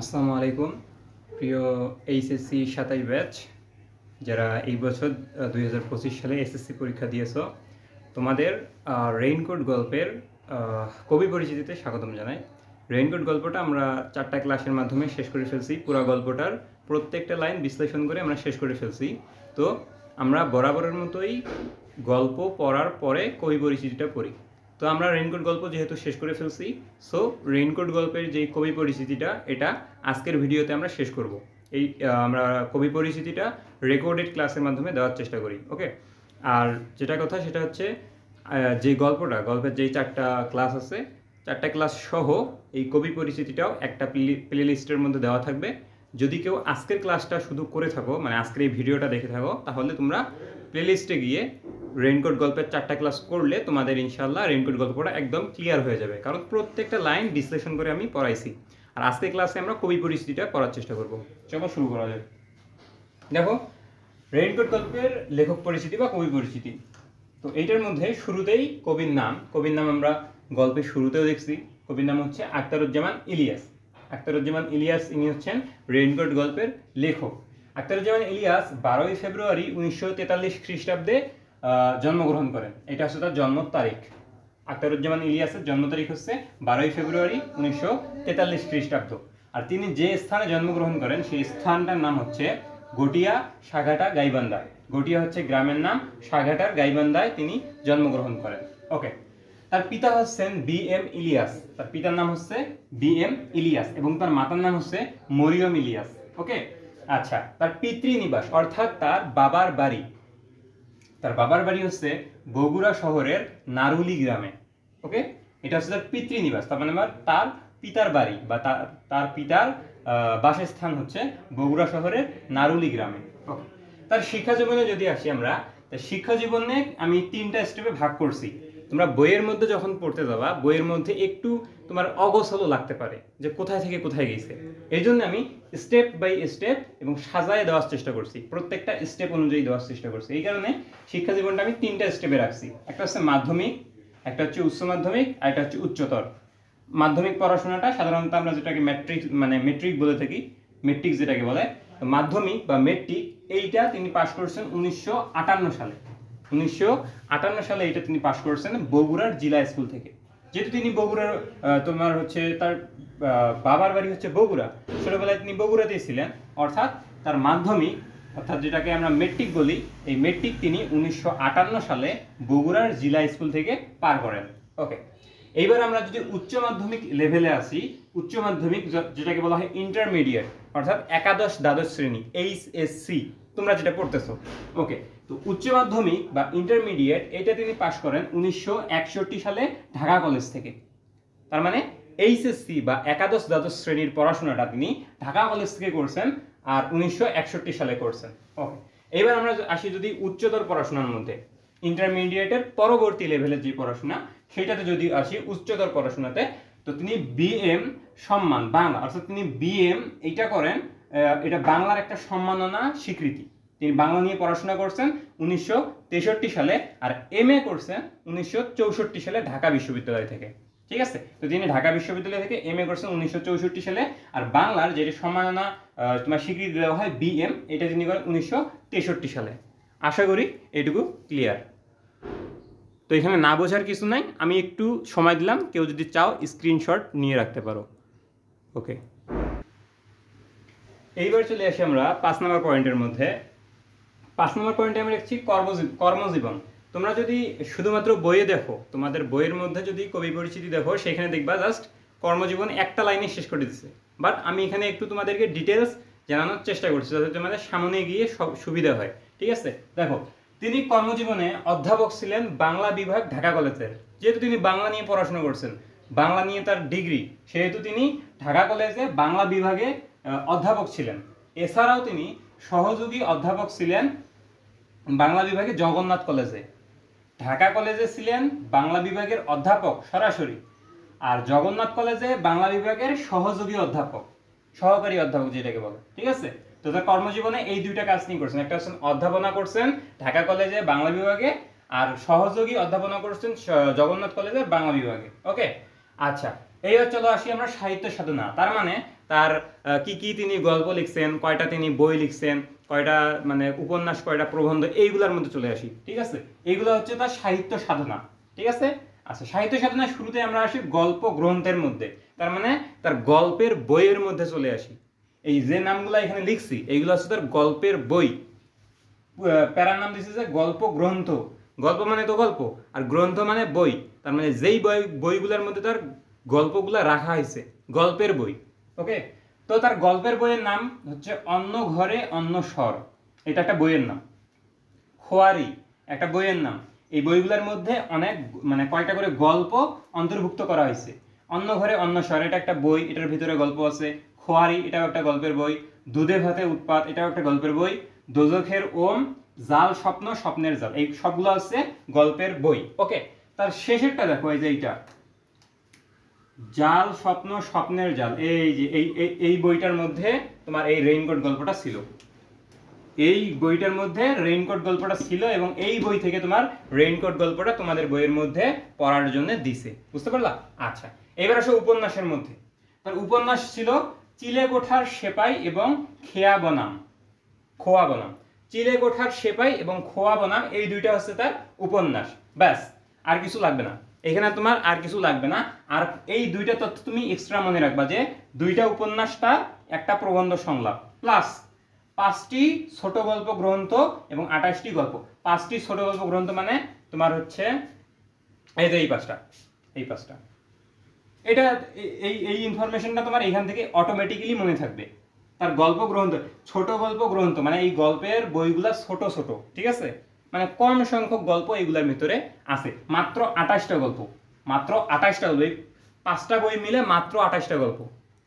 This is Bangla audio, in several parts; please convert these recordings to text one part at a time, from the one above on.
আসসালামু আলাইকুম প্রিয় এইচএসসি 27 ব্যাচ যারা এই বছর 2025 সালে এসএসসি পরীক্ষা দিয়েছো তোমাদের রেইনকোট গল্পের কবি পরিচিতিতে স্বাগতম জানাই। রেইনকোট গল্পটা আমরা 4টা ক্লাসের মাধ্যমে শেষ করে ফেলছি। পুরো গল্পটার প্রত্যেকটা লাইন বিশ্লেষণ করে আমরা শেষ করে ফেলছি। তো আমরা বরাবরের মতোই গল্প পড়ার পরে কবি পরিচিতিটা পড়ি। তো আমরা রেইনকোট গল্প যেহেতু শেষ করে ফেলছি, সো রেইনকোট গল্পের যে কবি পরিচিতিটা এটা আজকের ভিডিওতে আমরা শেষ করব। এই আমরা কবি পরিচিতিটা রেকর্ডেড ক্লাসের মাধ্যমে দেওয়ার চেষ্টা করি। ওকে, আর যেটা কথা সেটা হচ্ছে যে গল্পের যেই 4টা ক্লাস আছে, 4টা ক্লাস সহ এই কবি পরিচিতিটাও একটা প্লে লিস্টের মধ্যে দেওয়া থাকবে। যদি কেউ আজকের ক্লাসটা শুধু করে থাকো, মানে আজকের এই ভিডিওটা দেখে থাকো, তাহলে তোমরা প্লে লিস্টে গিয়ে রেইনকোট গল্পের 4টা ক্লাস করলে তোমাদের ইনশাল্লাহ রেইনকোট গল্পটা একদম ক্লিয়ার হয়ে যাবে, কারণ প্রত্যেকটা লাইন বিশ্লেষণ করে আমি পড়াইছি। আর আজকের ক্লাসে আমরা কবি পরিচিতিটা পড়ার চেষ্টা করব। চলো শুরু করা যাক। দেখো, রেইনকোট গল্পের লেখক পরিচিতি বা কবি পরিচিতি, তো এইটার মধ্যে শুরুতেই কবির নাম আমরা গল্পের শুরুতেও দেখছি। কবির নাম হচ্ছে আখতারুজ্জামান ইলিয়াস। আখতারুজ্জামান ইলিয়াস ইনি হচ্ছেন রেইনকোট গল্পের লেখক। আখতারুজ্জামান ইলিয়াস 12ই ফেব্রুয়ারি 1943 খ্রিস্টাব্দে জন্মগ্রহণ করেন। এটা হচ্ছে তার জন্ম তারিখ। আখতারুজ্জামান ইলিয়াসের জন্ম তারিখ হচ্ছে 12ই ফেব্রুয়ারি 1943 খ্রিস্টাব্দ। আর তিনি যে স্থানে জন্মগ্রহণ করেন সেই স্থানটার নাম হচ্ছে গটিয়া সাঘাটা গাইবান্ধা। গটিয়া হচ্ছে গ্রামের নাম, সাঘাটার গাইবান্ধায় তিনি জন্মগ্রহণ করেন। ওকে, তার পিতা হচ্ছেন বি.এম. ইলিয়াস। তার পিতার নাম হচ্ছে বি.এম. ইলিয়াস এবং তার মাতার নাম হচ্ছে মরিয়ম ইলিয়াস। ওকে, আচ্ছা, তার পিতৃনিবাস অর্থাৎ তার বাবার বাড়ি হচ্ছে বগুড়া শহরের নারুলি গ্রামে। ওকে, এটা হচ্ছে তার পিতৃনিবাস, তার মানে তার পিতার বাড়ি বা তার পিতার বাসস্থান হচ্ছে বগুড়া শহরের নারুলি গ্রামে। ওকে, তার শিক্ষা জীবনে যদি আসি আমরা, শিক্ষা জীবনে আমি 3টা স্টেপে ভাগ করছি। তোমরা বইয়ের মধ্যে যখন পড়তে যাবা, বইয়ের মধ্যে একটু তোমার অগোছালো লাগতে পারে যে কোথায় থেকে কোথায় গেছে। এই জন্য আমি স্টেপ বাই স্টেপ এবং সাজায় দেওয়ার চেষ্টা করছি, প্রত্যেকটা স্টেপ অনুযায়ী দেওয়ার চেষ্টা করছি। এই কারণে শিক্ষা জীবনটা আমি 3টা স্টেপে রাখছি। একটা হচ্ছে মাধ্যমিক, একটা হচ্ছে উচ্চ মাধ্যমিক, আর একটা হচ্ছে উচ্চতর। মাধ্যমিক পড়াশোনাটা সাধারণত আমরা যেটাকে মেট্রিক বলে থাকি, মেট্রিক যেটাকে বলে, মাধ্যমিক বা মেট্রিক, এইটা তিনি পাশ করেছেন 1958 সালে। 1958 সালে এটা তিনি পাশ করেছেন বগুড়ার জিলা স্কুল থেকে। যেহেতু তিনি বগুড়ার তোমার হচ্ছে তার বাবার বাড়ি হচ্ছে বগুড়া, ছোটবেলায় তিনি বগুড়াতেই ছিলেন, অর্থাৎ তার মাধ্যমিক অর্থাৎ যেটাকে আমরা মেট্রিক বলি, এই মেট্রিক তিনি 1958 সালে বগুড়ার জিলা স্কুল থেকে পার করেন। ওকে, এইবার আমরা যদি উচ্চ মাধ্যমিক লেভেলে আসি, উচ্চ মাধ্যমিক যেটাকে বলা হয় ইন্টারমিডিয়েট অর্থাৎ একাদশ দ্বাদশ শ্রেণী, এইচএসসি তোমরা যেটা পড়তেছো। ওকে, তো উচ্চ মাধ্যমিক বা ইন্টারমিডিয়েট এটা তিনি পাশ করেন 1961 সালে ঢাকা কলেজ থেকে। তার মানে এইচএসসি বা একাদশ দ্বাদশ শ্রেণীর পড়াশোনাটা তিনি ঢাকা কলেজ থেকে করছেন আর 1961 সালে করছেন। ওকে, এবার আমরা আসি যদি উচ্চতর পড়াশোনার মধ্যে, ইন্টারমিডিয়েটের পরবর্তী লেভেলের যে পড়াশোনা সেটাতে যদি আসি উচ্চতর পড়াশোনাতে, তো তিনি বিএম সম্মান বাংলা অর্থাৎ তিনি বিএম এইটা করেন, এটা বাংলার একটা সম্মাননা স্বীকৃতি। তিনি বাংলা নিয়ে পড়াশোনা করছেন 1963 সালে আর এমএ করছেন 1964 সালে ঢাকা বিশ্ববিদ্যালয় থেকে। ঠিক আছে, তো তিনি ঢাকা বিশ্ববিদ্যালয় থেকে এমএ করছেন 1964 সালে, আর বাংলার যেটা সম্মাননা তোমার স্বীকৃতি দেওয়া হয় বিএম, এটা তিনি করেন 1963 সালে। আশা করি এটুকু ক্লিয়ার। তো এখানে না বোঝার কিছু নাই, আমি একটু সময় দিলাম, কেউ যদি চাও স্ক্রিনশট নিয়ে রাখতে পারো। ওকে, এইবার চলে আসি আমরা 5 নম্বর পয়েন্টের মধ্যে। 5 নম্বর পয়েন্টে আমরা দেখছি কর্মজীবন। তোমরা যদি শুধুমাত্র বইয়ে দেখো, তোমাদের বইয়ের মধ্যে যদি কবি পরিচিতি দেখো, সেখানে দেখবা জাস্ট কর্মজীবন একটা লাইনে শেষ করে দিচ্ছে। বাট আমি এখানে একটু তোমাদেরকে ডিটেলস জানানোর চেষ্টা করছি যাতে তোমাদের সামনে গিয়ে সব সুবিধা হয়। ঠিক আছে, দেখো, তিনি কর্মজীবনে অধ্যাপক ছিলেন বাংলা বিভাগ ঢাকা কলেজের। যেহেতু তিনি বাংলা নিয়ে পড়াশোনা করছেন, বাংলা নিয়ে তার ডিগ্রি, সেহেতু তিনি ঢাকা কলেজে বাংলা বিভাগে অধ্যাপক ছিলেন। এছাড়াও তিনি সহযোগী অধ্যাপক ছিলেন বাংলা বিভাগে জগন্নাথ কলেজে। ঢাকা কলেজে ছিলেন বাংলা বিভাগের অধ্যাপক সরাসরি, আর জগন্নাথ কলেজে বাংলা বিভাগের সহযোগী অধ্যাপক, সহকারী অধ্যাপক যেটাকে বলে। ঠিক আছে, তো তার কর্মজীবনে এই 2টা কাজ তিনি করছেন। একটা হচ্ছেন অধ্যাপনা করছেন ঢাকা কলেজে বাংলা বিভাগে, আর সহযোগী অধ্যাপনা করছেন জগন্নাথ কলেজের বাংলা বিভাগে। ওকে, আচ্ছা, এইবার চলো আসি আমরা সাহিত্য সাধনা। তার মানে তার কি কি তিনি গল্প লিখছেন, কয়টা তিনি বই লিখছেন, কয়টা মানে উপন্যাস, কয়টা প্রবন্ধ, এইগুলোর মধ্যে চলে আসি। ঠিক আছে, এইগুলো হচ্ছে তার সাহিত্য সাধনা। ঠিক আছে, আচ্ছা সাহিত্য সাধনার শুরুতে আমরা আসি গল্প গ্রন্থের মধ্যে, তার মানে তার গল্পের বইয়ের মধ্যে চলে আসি। এই যে নামগুলো এখানে লিখছি এইগুলো হচ্ছে তার গল্পের বই। প্যারার নাম দিচ্ছে যে গল্প গ্রন্থ। গল্প মানে তো গল্প, আর গ্রন্থ মানে বই, তার মানে যেই বইগুলোর মধ্যে তার গল্পগুলো রাখা হয়েছে, গল্পের বই। ওকে, তো তার গল্পের বইয়ের নাম হচ্ছে অন্য ঘরে অন্য স্বর, এটা একটা বইয়ের নাম। খোয়ারি একটা বইয়ের নাম। এই বইগুলোর মধ্যে অনেক মানে কয়টা করে গল্প অন্তর্ভুক্ত করা হয়েছে। অন্য ঘরে অন্য স্বর এটা একটা বই, এটার ভিতরে গল্প আছে। খোয়ারি এটাও একটা গল্পের বই। দুধে ভাতে উৎপাত এটাও একটা গল্পের বই। দোজখের ওম, জাল স্বপ্ন, স্বপ্নের জাল, এই সবগুলো হচ্ছে গল্পের বই। ওকে, তার শেষেরটা দেখো, এই যে এইটা জাল স্বপ্ন, স্বপ্নের জাল, এই যে এই বইটার মধ্যে তোমার এই রেইনকোট গল্পটা ছিল। এই বইটার মধ্যে রেইনকোট গল্পটা ছিল এবং এই বই থেকে তোমার রেইনকোট গল্পটা তোমাদের বইয়ের মধ্যে পড়ার জন্য দিছে। বুঝতে পারলা? আচ্ছা, এবার আসো উপন্যাসের মধ্যে। তার উপন্যাস ছিল চিলে কোঠার সেপাই এবং খেয়া বনাম, খোয়া বনাম। চিলে কোঠার সেপাই এবং খোয়া বনাম, এই দুইটা হচ্ছে তার উপন্যাস। ব্যাস, আর কিছু লাগবে না এখানে, তোমার আর কিছু লাগবে না। আর এই দুইটা তথ্য তুমি এক্সট্রা মনে রাখবা যে দুইটা উপন্যাসটা একটা প্রবন্ধ সংলাপ প্লাস 5টি ছোট গল্প গ্রন্থ এবং 28টি গল্প। 5টি ছোট গল্প গ্রন্থ মানে তোমার হচ্ছে এই যে এই পাঁচটা। এটা এই ইনফরমেশনটা তোমার এখান থেকে অটোমেটিক্যালি মনে থাকবে। তার গল্প গ্রন্থ, ছোট গল্প গ্রন্থ মানে এই গল্পের বইগুলা ছোট ছোট, ঠিক আছে, মানে কম সংখ্যক গল্প এইগুলোর ভিতরে আছে। মাত্র 28টা গল্প, মাত্র 28টা গল্প, 5টা বই মিলে মাত্র 28টা গল্প।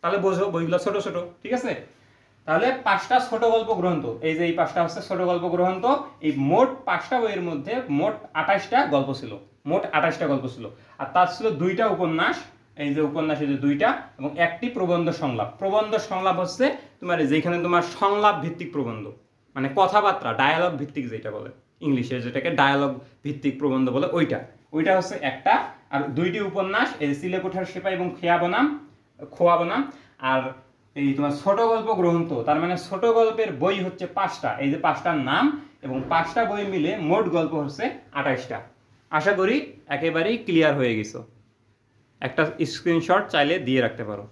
তাহলে বোঝো বইগুলো ছোট ছোট। ঠিক আছে, তাহলে 5টা ছোট গল্প গ্রন্থ, এই যে এই 5টা হচ্ছে ছোট গল্প গ্রন্থ। এই মোট 5টা বইয়ের মধ্যে মোট 28টা গল্প ছিল, মোট 28টা গল্প ছিল। আর তার ছিল 2টা উপন্যাস, এই যে উপন্যাসে যে 2টা, এবং একটি প্রবন্ধ সংলাপ। প্রবন্ধ সংলাপ হচ্ছে তোমার যেখানে তোমার সংলাপ ভিত্তিক প্রবন্ধ, মানে কথাবার্তা, ডায়ালগ ভিত্তিক যেটা বলে ইংলিশে, যেটাকে ডায়ালগ ভিত্তিক প্রবন্ধ বলে, ওইটা হচ্ছে একটা। আর 2টি উপন্যাস, এই চিলে কোঠার সেপাই এবং খোয়া বনাম। আর এই তোমার ছোট গল্প গ্রন্থ, তার মানে ছোট গল্পের বই হচ্ছে 5টা, এই যে 5টার নাম, এবং 5টা বই মিলে মোট গল্প হচ্ছে 28টা। আশা করি একেবারেই ক্লিয়ার হয়ে গেছো। একটা স্ক্রিনশট চাইলে দিয়ে রাখতে পারো।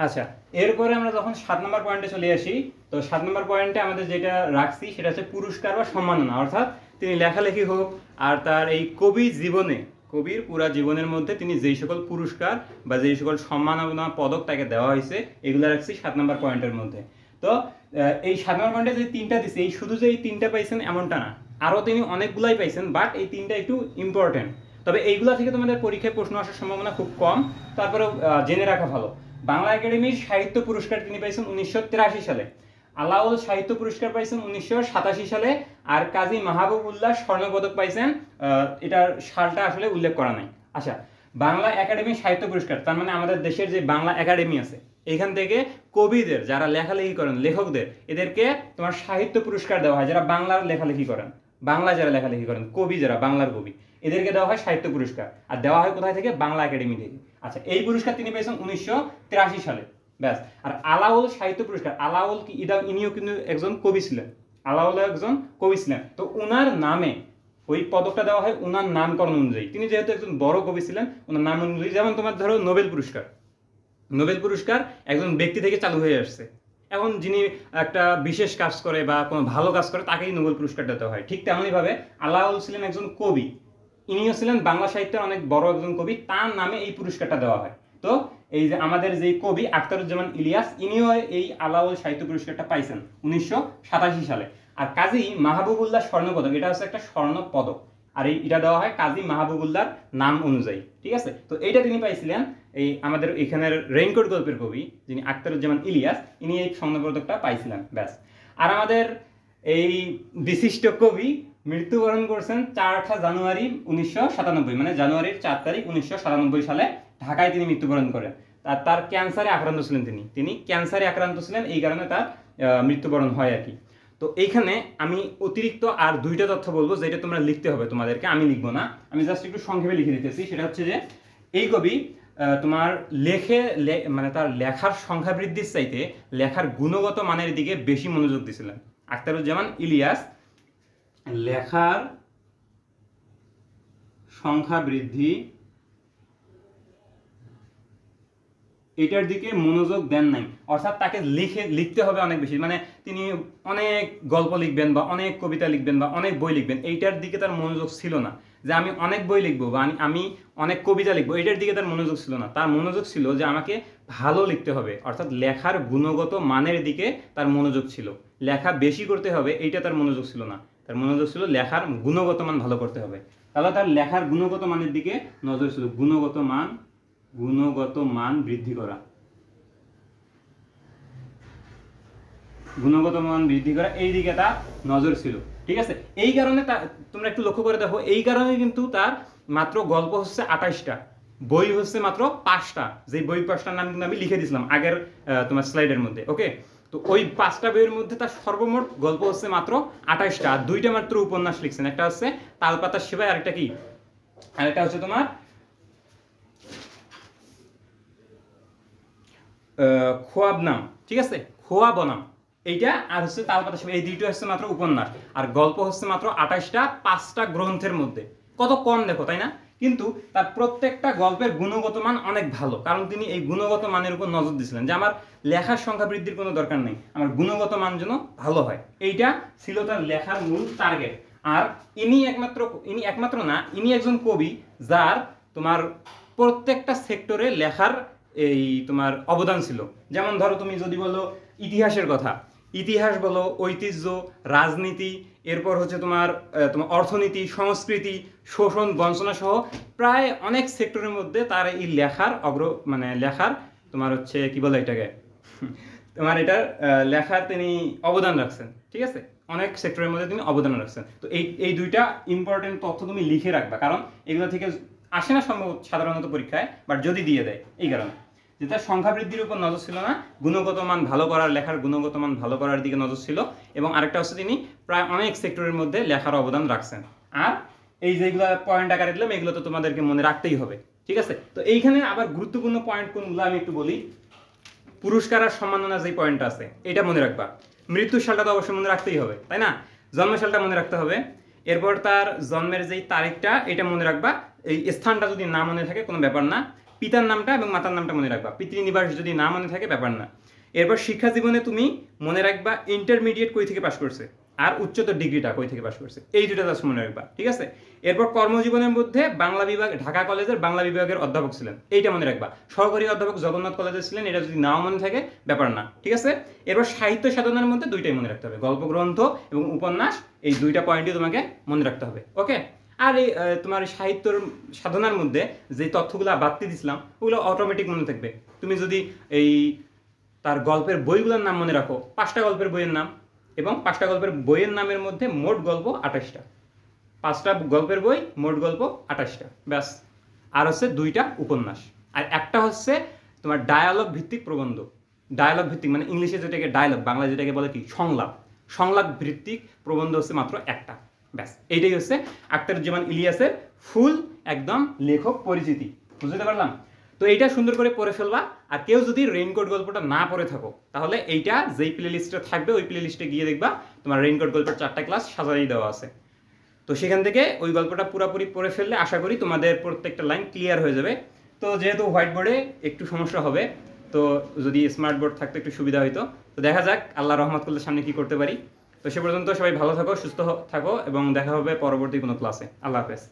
আচ্ছা, এরপরে আমরা যখন 7 নম্বর পয়েন্টে চলে আসি, তো 7 নম্বর পয়েন্টে আমাদের যেটা রাখছি সেটা হচ্ছে পুরস্কার বা সম্মাননা। অর্থাৎ তিনি লেখালেখি হোক আর তার এই কবির পুরা জীবনের মধ্যে তিনি যেই সকল পুরস্কার বা যেই সকল সম্মাননা পদক তাকে দেওয়া হয়েছে, এগুলো রাখছি 7 নম্বর পয়েন্টের মধ্যে। তো এই 7 নম্বর পয়েন্টে যে 3টা দিচ্ছে, এই শুধু যে এই 3টা পাইছেন এমনটা না, আরও তিনি অনেকগুলাই পাইছেন, বাট এই 3টা একটু ইম্পর্টেন্ট। তবে এইগুলা থেকে তোমাদের পরীক্ষায় প্রশ্ন আসার সম্ভাবনা খুব কম, তারপরেও জেনে রাখা ভালো। বাংলা একাডেমির সাহিত্য পুরস্কার তিনি পাইছেন 1983 সালে, আলাউল সাহিত্য পুরস্কার পাইছেন 1987 সালে, আর কাজী মাহবুবুল্লাহ স্বর্ণপদক পাইছেন, এটার সালটা আসলে উল্লেখ করা নাই। আচ্ছা, বাংলা একাডেমি সাহিত্য পুরস্কার, তার মানে আমাদের দেশের যে বাংলা একাডেমি আছে, এখান থেকে কবিদের যারা লেখালেখি করেন, লেখকদের, এদেরকে তোমার সাহিত্য পুরস্কার দেওয়া হয়। যারা বাংলার লেখালেখি করেন, যারা লেখালেখি করেন, কবি যারা বাংলার কবি, এদেরকে দেওয়া হয় সাহিত্য পুরস্কার। আর দেওয়া হয় কোথায় থেকে? বাংলা একাডেমি থেকে। আচ্ছা, এই পুরস্কার তিনি পেয়েছেন 1983 সালে। ব্যাস। আর আলাউল সাহিত্য পুরস্কার, আলাউল ইনিও কিন্তু একজন কবি ছিলেন, তো উনার নামে ওই পদকটা দেওয়া হয় উনার নামকরণ অনুযায়ী। তিনি যেহেতু একজন বড় কবি ছিলেন, ওনার নাম অনুযায়ী। যেমন তোমার ধরো নোবেল পুরস্কার একজন ব্যক্তি থেকে চালু হয়ে আসছে, এখন যিনি একটা বিশেষ কাজ করে বা কোনো ভালো কাজ করে তাকেই নোবেল পুরস্কারটা দেওয়া হয়। ঠিক তেমনইভাবে আলাউল ছিলেন একজন কবি, ইনিও ছিলেন বাংলা সাহিত্যের অনেক বড় একজন কবি, তার নামে এই পুরস্কারটা দেওয়া হয়। তো এই যে আমাদের যে কবি আখতারুজ্জামান ইলিয়াস, ইনিও এই আলাউল সাহিত্য পুরস্কারটা পাইছেন 1987 সালে। আর কাজী মাহবুবুল্লাহ স্বর্ণপদক, এটা হচ্ছে একটা স্বর্ণ পদক, আর এটা দেওয়া হয় কাজী মাহবুবুল্লাহর নাম অনুযায়ী। ঠিক আছে, তো এইটা তিনি পাইছিলেন এই আমাদের এখানের রেইনকোট গল্পের কবি যিনি আখতারুজ্জামান ইলিয়াস, ইনি এই স্বর্ণপদকটা পাইছিলেন। ব্যাস। আর আমাদের এই বিশিষ্ট কবি মৃত্যুবরণ করছেন 4 জানুয়ারি 1997, মানে জানুয়ারির 4 তারিখ 1997 সালে ঢাকায় তিনি মৃত্যুবরণ করেন। তার ক্যান্সারে আক্রান্ত ছিলেন, তিনি ক্যান্সারে আক্রান্ত ছিলেন, এই কারণে তার মৃত্যুবরণ হয় আর কি। তো এইখানে আমি অতিরিক্ত আর 2টা তথ্য বলবো, যেটা তোমরা লিখতে হবে তোমাদেরকে, আমি লিখবো না, আমি জাস্ট একটু সংক্ষেপে লিখে দিতেছি। সেটা হচ্ছে যে এই কবি তোমার মানে তার লেখার সংখ্যা বৃদ্ধির চাইতে লেখার গুণগত মানের দিকে বেশি মনোযোগ দিয়েছিলেন। আখতারুজ্জামান ইলিয়াস লেখার সংখ্যা বৃদ্ধি এটার দিকে মনোযোগ দেন নাই, অর্থাৎ তাকে লিখতে হবে অনেক বেশি, মানে তিনি অনেক গল্প লিখবেন বা অনেক কবিতা লিখবেন বা অনেক বই লিখবেন, এইটার দিকে তার মনোযোগ ছিল না। যে আমি অনেক বই লিখবো বা আমি অনেক কবিতা লিখবো, এটার দিকে তার মনোযোগ ছিল না। তার মনোযোগ ছিল যে আমাকে ভালো লিখতে হবে, অর্থাৎ লেখার গুণগত মানের দিকে তার মনোযোগ ছিল। লেখা বেশি করতে হবে এইটা তার মনোযোগ ছিল না, তার মনোযোগ ছিল লেখার গুণগত মান ভালো করতে হবে। তাহলে তার লেখার গুণগত মানের দিকে নজর ছিল, গুণগত মান বৃদ্ধি করা, গুণগত মান বৃদ্ধি করা, এই দিকে তার নজর ছিল। ঠিক আছে, এই কারণে তোমরা একটু লক্ষ্য করে দেখো, এই কারণে কিন্তু তার মাত্র গল্প হচ্ছে 28টা, বই হচ্ছে মাত্র 5টা, যে বই 5টার নাম কিন্তু আমি লিখে দিয়েছিলাম আগের তোমার স্লাইডের মধ্যে। ওকে, তো ওই 5টা বইয়ের মধ্যে তার সর্বমোট গল্প হচ্ছে মাত্র 28টা, আর 2টা মাত্র উপন্যাস লিখছেন। একটা হচ্ছে তালপাতার সেবায়, আরেকটা কি, আরেকটা হচ্ছে তোমার খোয়াব নাম। ঠিক আছে, খোয়াব নাম এইটা, আর হচ্ছে তালপাতা সেবা, এই দুইটা হচ্ছে মাত্র উপন্যাস, আর গল্প হচ্ছে মাত্র 28টা, 5টা গ্রন্থের মধ্যে। কত কম দেখো, তাই না? কিন্তু তার প্রত্যেকটা গল্পের গুণগত মান অনেক ভালো, কারণ তিনি এই গুণগত মানের উপর নজর দিয়েছিলেন যে আমার লেখার সংখ্যা বৃদ্ধির কোনো দরকার নেই, আমার গুণগত মান যেন ভালো হয়, এইটা ছিল তার লেখার মূল টার্গেট। আর ইনি একমাত্র না, ইনি একজন কবি যার তোমার প্রত্যেকটা সেক্টরে লেখার এই তোমার অবদান ছিল। যেমন ধরো তুমি যদি বলো ইতিহাসের কথা, ইতিহাস বলো, ঐতিহ্য, রাজনীতি, এরপর হচ্ছে তোমার অর্থনীতি, সংস্কৃতি, শোষণ, বঞ্চনা সহ প্রায় অনেক সেক্টরের মধ্যে তার এই লেখার লেখার তোমার হচ্ছে কি বলে এটাকে তোমার এটার লেখার তিনি অবদান রাখছেন। ঠিক আছে, অনেক সেক্টরের মধ্যে তিনি অবদান রাখছেন। তো এই দুইটা ইম্পর্টেন্ট তথ্য তুমি লিখে রাখবা, কারণ এগুলো থেকে আসে না সম্ভব সাধারণত পরীক্ষায়, বাট যদি দিয়ে দেয়, এই কারণে যে তার সংখ্যা বৃদ্ধির উপর নজর ছিল না, গুণগত মান ভালো করার, লেখার গুণগত মান ভালো করার দিকে নজর ছিল। এবং আরেকটা হচ্ছে তিনি প্রায় অনেক সেক্টরের মধ্যে লেখার অবদান রাখছেন। আর এই যেগুলো পয়েন্ট আকারে দিলাম, এগুলো তো তোমাদেরকে মনে রাখতেই হবে। ঠিক আছে, তো এইখানে আবার গুরুত্বপূর্ণ পয়েন্ট কোনগুলো আমি একটু বলি। পুরস্কার আর সম্মাননা যে পয়েন্টটা আছে এটা মনে রাখবা। মৃত্যুর সালটা তো অবশ্যই মনে রাখতেই হবে, তাই না? জন্মের সালটা মনে রাখতে হবে। এরপর তার জন্মের যেই তারিখটা এটা মনে রাখবা। এই স্থানটা যদি না মনে থাকে কোনো ব্যাপার না। পিতার নামটা এবং মাতার নামটা মনে রাখবা। পিতৃনিবাস যদি না মনে থাকে ব্যাপার না। এরপর শিক্ষা জীবনে তুমি মনে রাখবা ইন্টারমিডিয়েট কই থেকে পাশ করছে আর উচ্চতর ডিগ্রিটা কই থেকে পাশ করছে, এই দুটো জাস্ট মনে রাখবা। ঠিক আছে, এরপর কর্মজীবনের মধ্যে বাংলা বিভাগ, ঢাকা কলেজের বাংলা বিভাগের অধ্যাপক ছিলেন, এইটা মনে রাখবা। সহকারী অধ্যাপক জগন্নাথ কলেজে ছিলেন, এটা যদি নাও মনে থাকে ব্যাপার না। ঠিক আছে, এরপর সাহিত্য সাধনার মধ্যে দুইটাই মনে রাখতে হবে, গল্প গ্রন্থ এবং উপন্যাস, এই দুইটা পয়েন্টই তোমাকে মনে রাখতে হবে। ওকে, আর এই তোমার সাহিত্যর সাধনার মধ্যে যে তথ্যগুলো বাড়তি দিছিলাম ওগুলো অটোমেটিক মনে থাকবে। তুমি যদি এই তার গল্পের বইগুলোর নাম মনে রাখো, 5টা গল্পের বইয়ের নাম, এবং 5টা গল্পের বইয়ের নামের মধ্যে মোট গল্প 28টা, 5টা গল্পের বই, মোট গল্প 28টা, ব্যাস। আর হচ্ছে 2টা উপন্যাস, আর একটা হচ্ছে তোমার ডায়ালগ ভিত্তিক প্রবন্ধ। ডায়ালগ ভিত্তিক মানে ইংলিশে যেটাকে ডায়ালগ, বাংলা যেটাকে বলে কি সংলাপ, সংলাপ ভিত্তিক প্রবন্ধ হচ্ছে মাত্র একটা, ব্যাস। এইটাই হচ্ছে আখতারুজ্জামান ইলিয়াসের ফুল একদম লেখক পরিচিতি। বুঝতে পারলাম? তো এইটা সুন্দর করে পড়ে ফেলবা। আর কেউ যদি রেইনকোট গল্পটা না পড়ে থাকো, তাহলে এইটা যেই প্লে লিস্টে থাকবে ওই প্লে লিস্টে গিয়ে দেখবা তোমার রেইনকোট গল্পের 4টা ক্লাস সাজাই দেওয়া আছে। তো সেখান থেকে ওই গল্পটা পুরোপুরি পড়ে ফেললে আশা করি তোমাদের প্রত্যেকটা লাইন ক্লিয়ার হয়ে যাবে। তো যেহেতু হোয়াইট বোর্ডে একটু সমস্যা হবে, তো যদি স্মার্ট বোর্ড থাকতো একটু সুবিধা হইতো। তো দেখা যাক আল্লাহ রহমত করলে সামনে কি করতে পারি। তো সে পর্যন্ত সবাই ভালো থাকো, সুস্থ থাকো, এবং দেখা হবে পরবর্তী কোনো ক্লাসে। আল্লাহ হাফেজ।